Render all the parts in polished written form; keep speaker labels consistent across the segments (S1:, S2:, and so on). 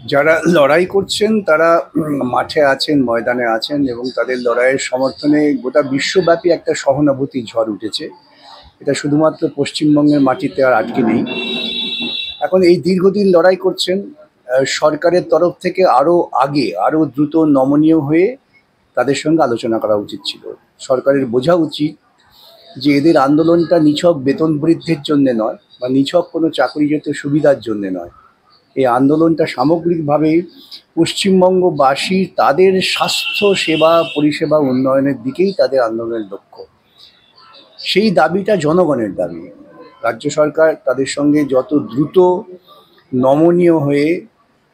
S1: যারা লড়াই করছেন তারা মাঠে আছেন, ময়দানে আছেন এবং তাদের লড়াইয়ের সমর্থনে গোটা বিশ্বব্যাপী একটা সহানুভূতির ঝড় উঠেছে। এটা শুধুমাত্র পশ্চিমবঙ্গের মাটিতে আর আটকে নেই। এখন এই দীর্ঘদিন লড়াই করছেন, সরকারের তরফ থেকে আরও আগে আরও দ্রুত নমনীয় হয়ে তাদের সঙ্গে আলোচনা করা উচিত ছিল। সরকারের বোঝা উচিত যে এদের আন্দোলনটা নিছক বেতন বৃদ্ধির জন্যে নয় বা নিছক কোনো চাকরিজাত সুবিধার জন্যে নয়। এই আন্দোলনটা সামগ্রিকভাবে পশ্চিমবঙ্গবাসী তাদের স্বাস্থ্য সেবা পরিষেবা উন্নয়নের দিকেই তাদের আন্দোলনের লক্ষ্য। সেই দাবিটা জনগণের দাবি। রাজ্য সরকার তাদের সঙ্গে যত দ্রুত নমনীয় হয়ে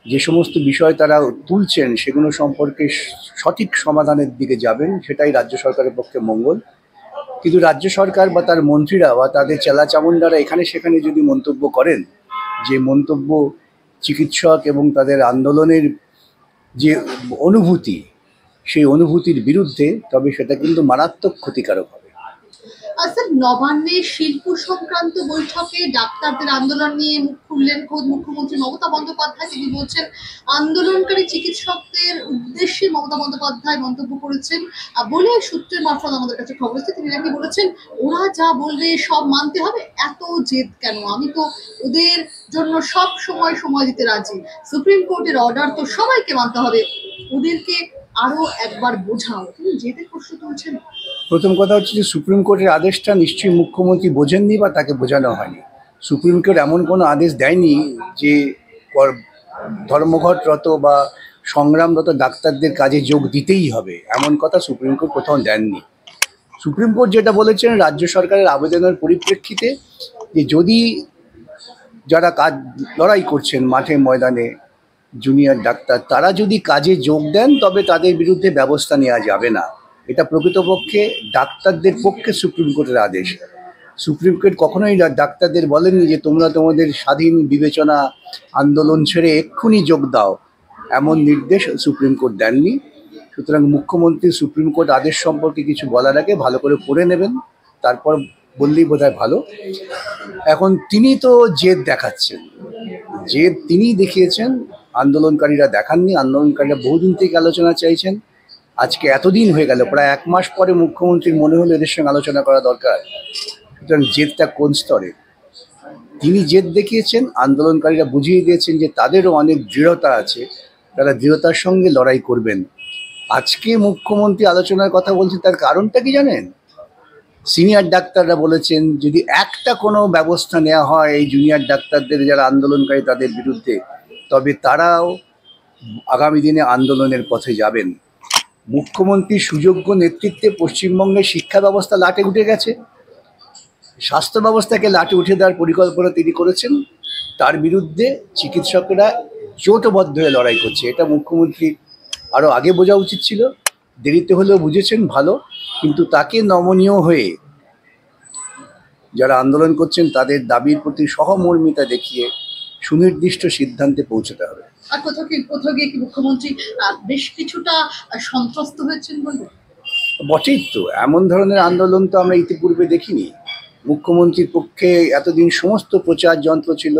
S1: যে সমস্ত বিষয় তারা তুলছেন সেগুলো সম্পর্কে সঠিক সমাধানের দিকে যাবেন, সেটাই রাজ্য সরকারের পক্ষে মঙ্গল। কিন্তু রাজ্য সরকার বা তার মন্ত্রীরা বা তাদের চেলাচামুন্ডারা এখানে সেখানে যদি মন্তব্য করেন, যে মন্তব্য চিকিৎসক এবং তাদের আন্দোলনের যে অনুভূতি সেই অনুভূতির বিরুদ্ধে, তবে সেটা কিন্তু মারাত্মক ক্ষতিকারক হবে।
S2: স্যার, নবান্নে শিল্প সংক্রান্ত বৈঠকে ডাক্তারদের আন্দোলন নিয়ে মুখ খুললেন খোদ মুখ্যমন্ত্রী মমতা বন্দ্যোপাধ্যায়। তিনি বলছেন, আন্দোলনকারী চিকিৎসকদের উদ্দেশ্যে মমতা বন্দ্যোপাধ্যায় মন্তব্য করেছেন বলে সূত্রের মারফত আমাদের কাছে খবর এসেছে। তিনি নাকি বলেছেন, ওরা যা বলবে সব মানতে হবে, এত জেদ কেন? আমি তো ওদের জন্য সব সময় দিতে রাজি। সুপ্রিম কোর্টের অর্ডার তো সবাইকে মানতে হবে, ওদেরকে আরো একবার বোঝাও। তিনি জেদের প্রশ্ন তুলছেন।
S1: প্রথম কথা হচ্ছে যে সুপ্রিম কোর্টের আদেশটা নিশ্চয়ই মুখ্যমন্ত্রী বোঝেননি বা তাকে বোঝানো হয়নি। সুপ্রিম কোর্ট এমন কোনো আদেশ দেয়নি যে ধর্মঘটরত বা সংগ্রামরত ডাক্তারদের কাজে যোগ দিতেই হবে, এমন কথা সুপ্রিম কোর্ট কোথাও দেননি। সুপ্রিম কোর্ট যেটা বলেছেন, রাজ্য সরকারের আবেদনের পরিপ্রেক্ষিতে যে যদি যারা কাজ লড়াই করছেন মাঠে ময়দানে জুনিয়র ডাক্তার, তারা যদি কাজে যোগ দেন তবে তাদের বিরুদ্ধে ব্যবস্থা নেওয়া যাবে না। এটা প্রকৃতপক্ষে ডাক্তারদের পক্ষে সুপ্রিম কোর্টের আদেশ। সুপ্রিম কোর্ট কখনোই ডাক্তারদের বলেননি যে তোমরা তোমাদের স্বাধীন বিবেচনা আন্দোলন ছেড়ে এক্ষুনি যোগ দাও, এমন নির্দেশ সুপ্রিম কোর্ট দেননি। সুতরাং মুখ্যমন্ত্রী সুপ্রিম কোর্ট আদেশ সম্পর্কে কিছু বলার আগে ভালো করে পড়ে নেবেন, তারপর বললেই বোধহয় ভালো। এখন তিনি তো জেদ দেখাচ্ছেন, জেদ তিনিই দেখিয়েছেন, আন্দোলনকারীরা দেখাননি। আন্দোলনকারীরা বহুদিন থেকে আলোচনা চাইছেন। আজকে এতদিন হয়ে গেল, প্রায় 1 মাস পরে মুখ্যমন্ত্রীর মনে হলো এদের সঙ্গে আলোচনা করা দরকার। সুতরাং জেদটা কোন স্তরে? তিনি জেদ দেখিয়েছেন, আন্দোলনকারীরা বুঝিয়ে দিয়েছেন যে তাদেরও অনেক দৃঢ়তা আছে, তারা দৃঢ়তার সঙ্গে লড়াই করবেন। আজকে মুখ্যমন্ত্রী আলোচনার কথা বলছেন, তার কারণটা কি জানেন? সিনিয়র ডাক্তাররা বলেছেন যদি একটা কোনো ব্যবস্থা নেওয়া হয় এই জুনিয়র ডাক্তারদের যারা আন্দোলনকারী তাদের বিরুদ্ধে, তবে তারাও আগামী দিনে আন্দোলনের পথে যাবেন। মুখ্যমন্ত্রীর সুযোগ্য নেতৃত্বে পশ্চিমবঙ্গের শিক্ষা ব্যবস্থা লাটে উঠে গেছে, স্বাস্থ্য ব্যবস্থাকে লাটে উঠে দেওয়ার পরিকল্পনা তিনি করেছেন। তার বিরুদ্ধে চিকিৎসকরা জোটবদ্ধ হয়ে লড়াই করছে। এটা মুখ্যমন্ত্রী আরও আগে বোঝা উচিত ছিল, দেরিতে হলেও বুঝেছেন, ভালো। কিন্তু তাকে নমনীয় হয়ে যারা আন্দোলন করছেন তাদের দাবির প্রতি সহমর্মিতা দেখিয়ে সুনির্দিষ্ট সিদ্ধান্তে পৌঁছতে হবে।
S2: আর কোথাও গিয়ে কি মুখ্যমন্ত্রী বেশ কিছুটা সন্ত্রস্ত হয়েছেন বলবেন?
S1: বটেই তো, এমন ধরনের আন্দোলন তো আমরা ইতিপূর্বে দেখিনি। মুখ্যমন্ত্রীর পক্ষে এতদিন সমস্ত প্রচার যন্ত্র ছিল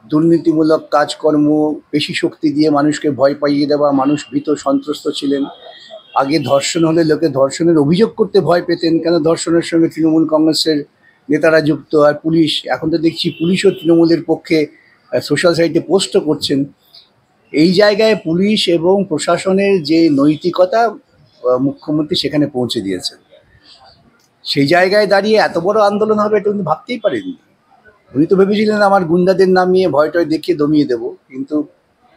S1: দুর্নীতিমূলক কাজকর্ম, পেশি শক্তি দিয়ে মানুষকে ভয় পাইয়ে দেওয়া, মানুষ ভীত সন্ত্রস্ত ছিলেন। আগে ধর্ষণ হলে লোকে ধর্ষণের অভিযোগ করতে ভয় পেতেন, কেন ধর্ষণের সঙ্গে তৃণমূল কংগ্রেসের নেতারা যুক্ত। আর পুলিশ, এখন তো দেখছি পুলিশও তৃণমূলের পক্ষে সোশ্যাল সাইটে পোস্টও করছেন। এই জায়গায় পুলিশ এবং প্রশাসনের যে নৈতিকতা মুখ্যমন্ত্রী সেখানে পৌঁছে দিয়েছেন। সেই জায়গায় দাঁড়িয়ে এত বড় আন্দোলন হবে এটা কিন্তু ভাবতেই পারেননি। উনি তো ভেবেছিলেন আমার গুন্ডাদের নামিয়ে ভয় টয় দেখিয়ে দমিয়ে দেবো, কিন্তু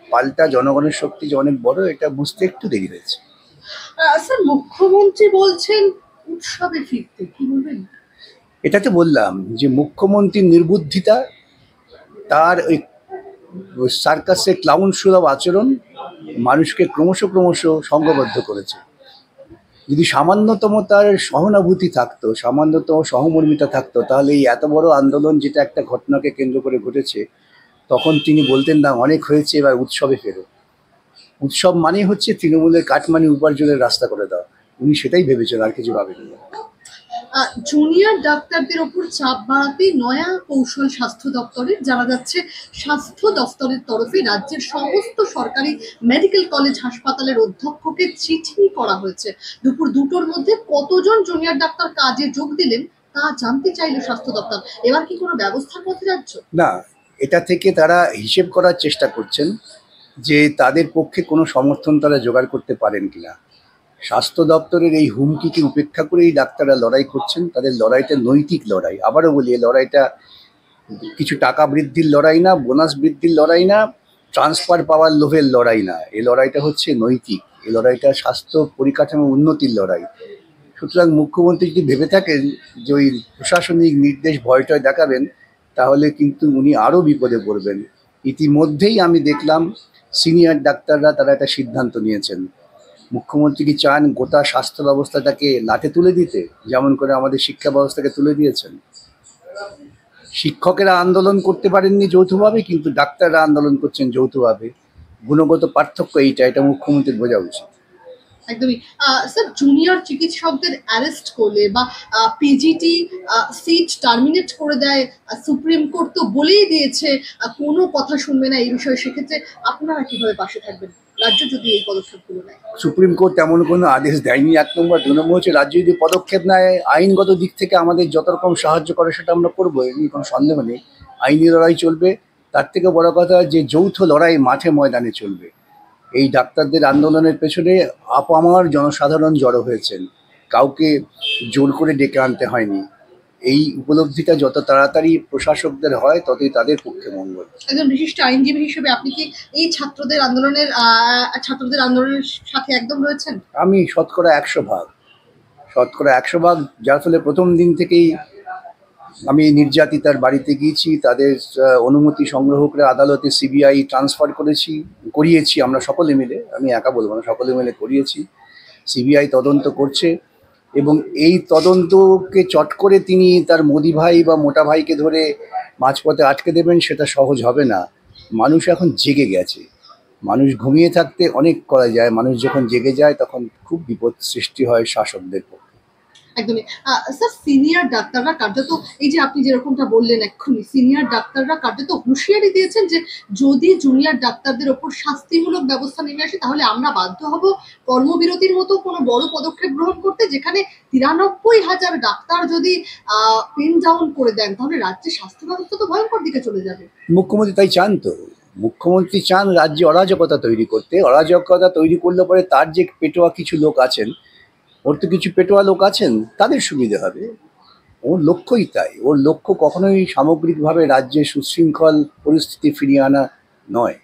S1: পাল্টা জনগণের শক্তি যে অনেক বড় এটা বুঝতে একটু দেরি হয়েছে।
S2: স্যার, মুখ্যমন্ত্রী বলছেন উৎসবে ফিরতে, কি বলবেন?
S1: এটা তো বললাম যে মুখ্যমন্ত্রীর নির্বুদ্ধিতা, তার ওই সার্কাসে ক্লাউন সুলভ আচরণ মানুষকে ক্রমশ সংঘবদ্ধ করেছে। যদি সামান্যতম তার সহানুভূতি থাকতো, সামান্যতম সহমর্মিতা থাকতো, তাহলে এই এত বড় আন্দোলন যেটা একটা ঘটনাকে কেন্দ্র করে ঘটেছে, তখন তিনি বলতেন না অনেক হয়েছে, এবার উৎসবে ফেরো। উৎসব মানে হচ্ছে তৃণমূলের কাটমানি উপার্জনের রাস্তা করে দেওয়া। উনি সেটাই ভেবেছেন, আর কিছু ভাবেননি।
S2: জুনিয়র ডাক্তারদের ওপর চাপ বাড়াতে নয়া কৌশল স্বাস্থ্য দপ্তরের। জানা যাচ্ছে স্বাস্থ্য দপ্তরের তরফে রাজ্যের সমস্ত সরকারি মেডিকেল কলেজ হাসপাতালের অধ্যক্ষকে চিঠি করা হয়েছে। দুপুর 2টোর মধ্যে কতজন জুনিয়র ডাক্তার কাজে যোগ দিলেন তা জানতে চাইলো স্বাস্থ্য দপ্তর। এবার কি কোনো ব্যবস্থার পথে রাজ্য?
S1: না, এটা থেকে তারা হিসেব করার চেষ্টা করছেন যে তাদের পক্ষে কোনো সমর্থন তারা জোগাড় করতে পারেন কিনা। স্বাস্থ্য দপ্তরের এই হুমকিকে উপেক্ষা করেই ডাক্তাররা লড়াই করছেন। তাদের লড়াইটা নৈতিক লড়াই। আবারও বলি, এই লড়াইটা কিছু টাকা বৃদ্ধির লড়াই না, বোনাস বৃদ্ধির লড়াই না, ট্রান্সফার পাওয়ার লোভের লড়াই না। এই লড়াইটা হচ্ছে নৈতিক। এই লড়াইটা স্বাস্থ্য পরিকাঠামো উন্নতির লড়াই। সুতরাং মুখ্যমন্ত্রী যদি ভেবে থাকেন যে ওই প্রশাসনিক নির্দেশ ভয়টয় দেখাবেন, তাহলে কিন্তু উনি আরও বিপদে পড়বেন। ইতিমধ্যেই আমি দেখলাম সিনিয়র ডাক্তাররা তারা একটা সিদ্ধান্ত নিয়েছেন। মুখ্যমন্ত্রী কি চান গোটা স্বাস্থ্য ব্যবস্থাটাকে লাটে তুলে দিতে, যেমন করে আমাদের শিক্ষা ব্যবস্থাকে তুলে দিয়েছেন? শিক্ষকেরা আন্দোলন করতে পারেননি যৌথভাবে, কিন্তু ডাক্তাররা আন্দোলন করছেন যৌথভাবে। গুণগত পার্থক্য এটা মুখ্যমন্ত্রীর বোঝা উচিত।
S2: একদমই। স্যার, জুনিয়র চিকিৎসকদের অ্যারেস্ট করলে বা পিজিটি সিট টার্মিনেট করে দেয় সুপ্রিম কোর্ট, তো বলেই দিয়েছে কোনো কথা শুনবে না এই বিষয়ে। সেক্ষেত্রে আপনারা কিভাবে পাশে থাকবেন রাজ্য যদি এই পদক্ষেপগুলো নেয়?
S1: সুপ্রিম কোর্ট তেমন কোনো আদেশ দেয়নি, 1 নম্বর। 2 নম্বর হচ্ছে রাজ্য যদি পদক্ষেপ নেয়, আইনগত দিক থেকে আমাদের যত রকম সাহায্য করে সেটা আমরা করবো, এ নিয়ে কোনো সন্দেহ নেই। আইনি লড়াই চলবে। তার থেকে বড় কথা যে যৌথ লড়াই মাঠে ময়দানে চলবে। এই ডাক্তারদের আন্দোলনের পেছনে আপামর জনসাধারণ জড়ো হয়েছেন, কাউকে জোর করে ডেকে আনতে হয়নি। এই উপলব্ধিটা যত তাড়াতাড়ি প্রশাসকদের হয়, ততই তাদের পক্ষে মঙ্গল।
S2: একজন বিশিষ্ট আইনজীবী হিসেবে আপনি কি এই ছাত্রদের আন্দোলনের সাথে একদম রয়েছেন?
S1: আমি শতকরা 100 ভাগ, যার ফলে প্রথম দিন থেকেই আমি নির্যাতিতার বাড়িতে গিয়েছি, তাদের অনুমতি সংগ্রহ করে আদালতে সিবিআই ট্রান্সফার করিয়েছি আমরা সকলে মিলে। আমি একা বলবো না, সকলে মিলে করিয়েছি। সিবিআই তদন্ত করছে এবং এই তদন্তকে চট করে তিনি তার মোদি ভাই বা মোটা ভাইকে ধরে মাঝপথে আটকে দেবেন, সেটা সহজ হবে না। মানুষ এখন জেগে গেছে। মানুষ ঘুমিয়ে থাকতে অনেক করা যায়, মানুষ যখন জেগে যায় তখন খুব বিপদ সৃষ্টি হয় শাসকদের পক্ষে।
S2: একদমই। স্যার, সিনিয়র ডাক্তাররা কার্যত, এই যে আপনি যেরকমটা বললেন এক্ষুনি, সিনিয়র ডাক্তাররা কার্যত হুঁশিয়ারি দিয়েছেন যে যদি জুনিয়র ডাক্তারদের ওপর শাস্তিমূলক ব্যবস্থা নেমে আসে তাহলে আমরা বাধ্য হব কর্মবিরতির মতো কোনো বড় পদক্ষেপ গ্রহণ করতে। যেখানে 93,000 ডাক্তার যদি পেন ডাউন করে দেন, তাহলে রাজ্যের স্বাস্থ্য ব্যবস্থা তো ভয়ঙ্কর দিকে চলে যাবে।
S1: মুখ্যমন্ত্রী তাই চান তো। মুখ্যমন্ত্রী চান রাজ্যে অরাজকতা তৈরি করতে। অরাজকতা তৈরি করলে পরে তার যে পেটোয়া কিছু লোক আছেন, ওর তো কিছু পেটোয়া লোক আছেন, তাদের সুবিধে হবে। ওর লক্ষ্যই তাই। ওর লক্ষ্য কখনোই সামগ্রিকভাবে রাজ্যে সুশৃঙ্খল পরিস্থিতি ফিরিয়ে আনা নয়।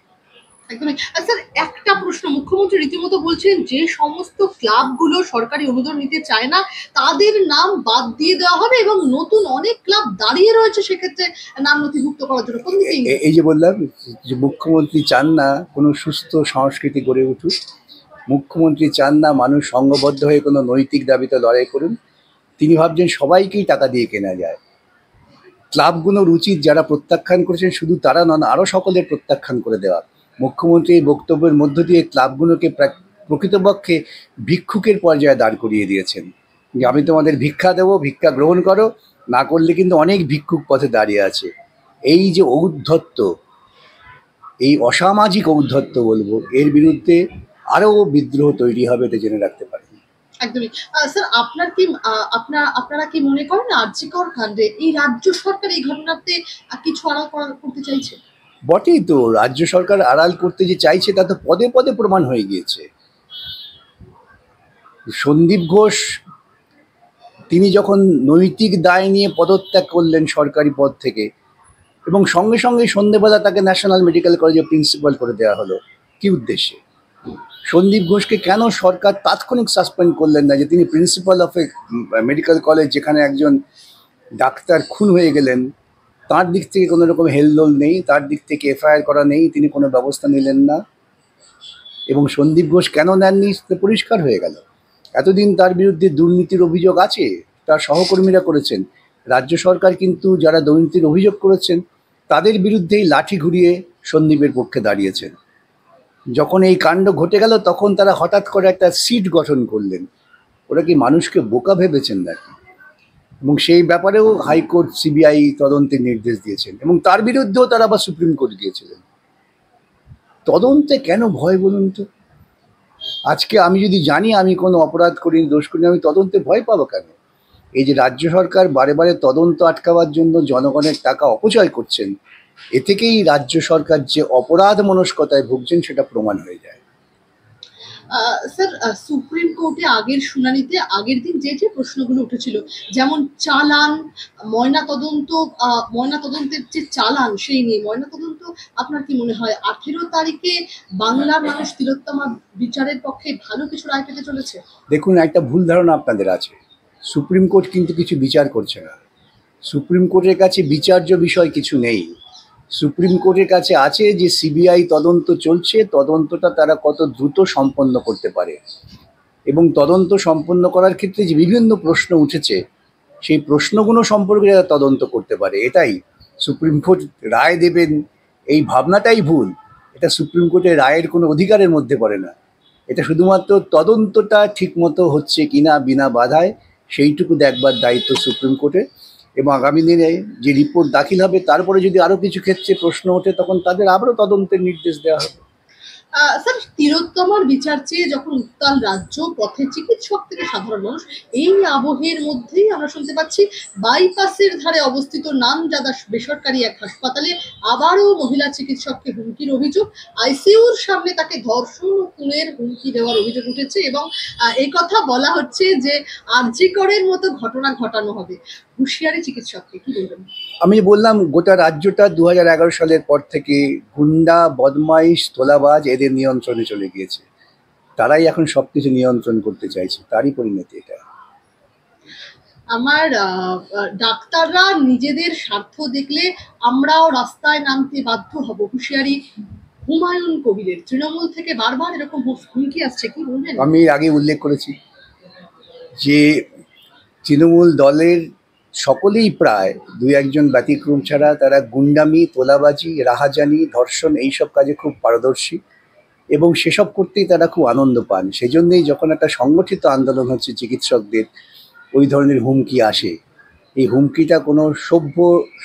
S2: একদমই। স্যার, একটা প্রশ্ন, মুখ্যমন্ত্রী রীতিমতো বলছেন যে সমস্ত ক্লাবগুলো সরকারি অনুদান নিতে চায় না তাদের নাম বাদ দিয়ে দেওয়া হবে এবং নতুন অনেক ক্লাব দাঁড়িয়ে রয়েছে সেক্ষেত্রে নাম নথিভুক্ত করার জন্য। কোন দিকে ইঙ্গিত?
S1: এই যে বললাম যে মুখ্যমন্ত্রী চান না কোনো সুস্থ সংস্কৃতি গড়ে উঠুক। মুখ্যমন্ত্রী চান না মানুষ সংঘবদ্ধ হয়ে কোনো নৈতিক দাবিতে লড়াই করুন। তিনি ভাবছেন সবাইকেই টাকা দিয়ে কেনা যায়। ক্লাবগুলোর উচিত যারা প্রত্যাখ্যান করেছেন শুধু তারা নন, আরও সকলের প্রত্যাখ্যান করে দেওয়া। মুখ্যমন্ত্রী এই বক্তব্যের মধ্য দিয়ে ক্লাবগুলোকে প্রকৃতপক্ষে ভিক্ষুকের পর্যায়ে দাঁড় করিয়ে দিয়েছেন যে আমি তোমাদের ভিক্ষা দেবো, ভিক্ষা গ্রহণ করো, না করলে কিন্তু অনেক ভিক্ষুক পথে দাঁড়িয়ে আছে। এই যে ঔদ্ধত্য, এই অসামাজিক ঔদ্ধত্য বলবো, এর বিরুদ্ধে আরও বিদ্রোহ তৈরি হবে, এটা জেনে রাখতে পারেন।
S2: একদমই। স্যার, আপনারা কি মনে করেন আরজি কর কাণ্ডে এই রাজ্য সরকার এই ঘটনাতে কিছু আড়াল করতে চাইছে?
S1: বটেই তো, রাজ্য সরকার আড়াল করতে যে চাইছে তা তো পদে পদে প্রমাণ হয়ে গিয়েছে। সন্দীপ ঘোষ তিনি যখন নৈতিক দায় নিয়ে পদত্যাগ করলেন সরকারি পদ থেকে, এবং সঙ্গে সঙ্গে সন্ধেবেলা তাকে ন্যাশনাল মেডিকেল কলেজে প্রিন্সিপাল করে দেওয়া হলো, কি উদ্দেশ্যে? সন্দীপ ঘোষকে কেন সরকার তাৎক্ষণিক সাসপেন্ড করলেন না যে তিনি principal of A medical college, যেখানে একজন ডাক্তার খুন হয়ে গেলেন, তার দিক থেকে কোনো রকম হেলদোল নেই, তার দিক থেকে এফআইআর করা নেই, তিনি কোনো ব্যবস্থা নিলেন না। এবং সন্দীপ ঘোষ কেন নেননি পরিষ্কার হয়ে গেল। এতদিন তার বিরুদ্ধে দুর্নীতির অভিযোগ আছে, তার সহকর্মীরা করেছেন। রাজ্য সরকার কিন্তু যারা দুর্নীতির অভিযোগ করেছেন তাদের বিরুদ্ধেই লাঠি ঘুরিয়ে সন্দীপের পক্ষে দাঁড়িয়েছেন। যখন এই কাণ্ড ঘটে গেল তখন তারা হঠাৎ করে একটা সিট গঠন করলেন। ওরা কি মানুষকে বোকা ভেবেছেন নাকি? এবং সেই ব্যাপারেও হাইকোর্ট সিবিআই তদন্তের নির্দেশ দিয়েছেন এবং তার বিরুদ্ধেও তারা আবার সুপ্রিম কোর্ট গিয়েছিলেন। তদন্তে কেন ভয় বলুন তো? আজকে আমি যদি জানি আমি কোনো অপরাধ করিনি, দোষ করিনি, আমি তদন্তে ভয় পাবো কেন? এই যে রাজ্য সরকার বারে বারে তদন্ত আটকাবার জন্য জনগণের টাকা অপচয় করছেন, এ থেকেই রাজ্য সরকার যে অপরাধ মনস্কতায় ভুগছেন সেটা প্রমাণ হয়ে যায়।
S2: স্যার, সুপ্রিম কোর্টে আগের শুনানিতে আগের দিন যে যে প্রশ্নগুলো উঠেছিল, যেমন চালান, ময়নাতদন্তের যে চালান সেই নিয়ে ময়নাতদন্ত, আপনার কি মনে হয় 18 তারিখে বাংলার মানুষ তিলোত্তমা বিচারের পক্ষে ভালো কিছু রায় পেতে চলেছে?
S1: দেখুন, একটা ভুল ধারণা আপনাদের আছে। সুপ্রিম কোর্ট কিন্তু কিছু বিচার করছে না। সুপ্রিম কোর্টের কাছে বিচার্য বিষয় কিছু নেই। সুপ্রিম কোর্টের কাছে আছে যে সিবিআই তদন্ত চলছে, তদন্তটা তারা কত দ্রুত সম্পন্ন করতে পারে এবং তদন্ত সম্পন্ন করার ক্ষেত্রে যে বিভিন্ন প্রশ্ন উঠেছে সেই প্রশ্নগুলো সম্পর্কে যারা তদন্ত করতে পারে, এটাই সুপ্রিম কোর্ট রায় দেবেন এই ভাবনাটাই ভুল। এটা সুপ্রিম কোর্টের রায়ের কোনো অধিকারের মধ্যে পড়ে না। এটা শুধুমাত্র তদন্তটা ঠিকমতো হচ্ছে কিনা বিনা বাধায় সেইটুকু দেখবার দায়িত্ব সুপ্রিম কোর্টের, এবং আগামী দিনে যে রিপোর্ট দাখিল হবে তারপরে যদি আরও কিছু ক্ষেত্রে প্রশ্ন ওঠে তখন তাদের আবারও তদন্তের নির্দেশ দেওয়া হবে।
S2: স্যার, তিলোত্তমার বিচার চেয়ে যখন উত্তাল রাজ্য, পথে চিকিৎসক থেকে সাধারণ মানুষ, এই আবহের মধ্যেই আমরা শুনতে পাচ্ছি বাইপাসের ধারে অবস্থিত নামজাদা বেসরকারি এক হাসপাতালে আবারও মহিলা চিকিৎসককে হুমকির অভিযোগ। আইসিইউর সামনে তাকে ধর্ষণ ও খুনের হুমকি দেওয়ার অভিযোগ উঠেছে এবং এই কথা বলা হচ্ছে যে আরজি করের মতো ঘটনা ঘটানো হবে। হুঁশিয়ারি চিকিৎসককে, কি বলবেন?
S1: আমি বললাম গোটা রাজ্যটা 2011 সালের পর থেকে গুন্ডা, বদমাইশ, তোলাবাজ এদের নিয়ন্ত্রণে চলে গিয়েছে। তারাই এখন সবকিছু নিয়ন্ত্রণ করতে চাইছে, তারই পরিণতি এটা।
S2: আমার ডাক্তাররা নিজেদের স্বার্থ দেখলে আমরাও রাস্তায় নামতে বাধ্য হব, হুঁশিয়ারি হুমায়ুন কবিরের। তৃণমূল থেকে বারবার এরকম হুমকি আসছে, কি বলবেন?
S1: আমি আগে উল্লেখ করেছি যে তৃণমূল দলের সকলেই প্রায় দুই একজন ব্যতিক্রম ছাড়া তারা গুন্ডামি, তোলাবাজি, রাহাজানি, ধর্ষণ এইসব কাজে খুব পারদর্শী এবং সেসব করতেই তারা খুব আনন্দ পান। সেজন্যই যখন একটা সংগঠিত আন্দোলন হচ্ছে চিকিৎসকদের ওই ধরনের হুমকি আসে। এই হুমকিটা কোনো সভ্য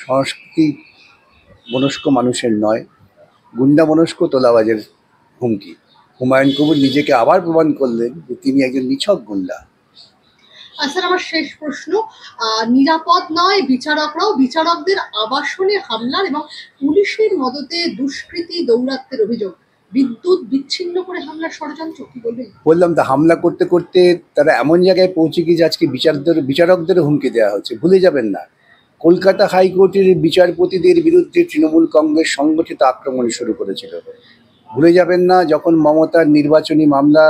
S1: সংস্কৃতি মনস্ক মানুষের নয়, গুন্ডা মনস্ক তোলাবাজের হুমকি। হুমায়ুন কবির নিজেকে আবার প্রমাণ করলেন যে তিনি একজন নিছক গুন্ডা।
S2: স্যার, আমার শেষ প্রশ্ন, নিরাপদ নয় বিচারকরাও, বিচারকদের আবাসনে হামলার এবং পুলিশের মদতে দুষ্কৃতী দৌরাত্মের অভিযোগ, বিদ্যুৎ বিচ্ছিন্ন করে হামলার ষড়যন্ত্র, কি বলবেন?
S1: বললাম তো, হামলা করতে করতে তারা এমন জায়গায় পৌঁছে গিয়েছে আজকে বিচারকদেরও হুমকি দেওয়া হচ্ছে। ভুলে যাবেন না, কলকাতা হাইকোর্টের বিচারপতিদের বিরুদ্ধে তৃণমূল কংগ্রেস সংগঠিত আক্রমণ শুরু করেছিল। ভুলে যাবেন না, যখন মমতার নির্বাচনী মামলা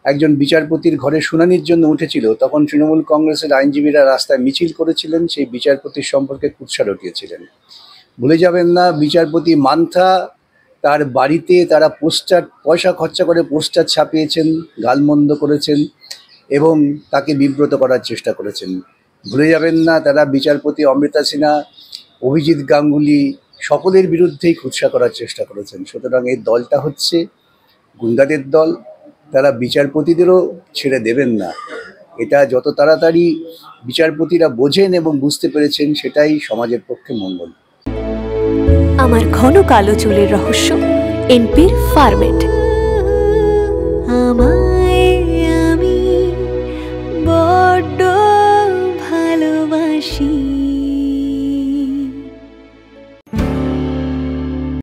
S1: একজন বিচারপতির ঘরে শুনানির জন্য উঠেছিল তখন তৃণমূল কংগ্রেসের আইনজীবীরা রাস্তায় মিছিল করেছিলেন, সেই বিচারপতির সম্পর্কে কুৎসা রটিয়েছিলেন। ভুলে যাবেন না, বিচারপতি মান্থা তার বাড়িতে তারা পয়সা খরচা করে পোস্টার ছাপিয়েছেন, গালমন্দ করেছেন এবং তাকে বিব্রত করার চেষ্টা করেছেন। ভুলে যাবেন না, তারা বিচারপতি অমৃতা সিনহা, অভিজিৎ গাঙ্গুলি সকলের বিরুদ্ধেই কুৎসা করার চেষ্টা করেছেন। সুতরাং এই দলটা হচ্ছে গুন্ডাদের দল, তারা বিচারপতিদেরও ছেড়ে দেবেন না। এটা যত তাড়াতাড়ি বিচারপতিরা বোঝেন এবং বুঝতে পেরেছেন সেটাই সমাজের পক্ষে মঙ্গল।
S3: আমার ঘন কালো চুলের রহস্য এনপির ফার্মেট।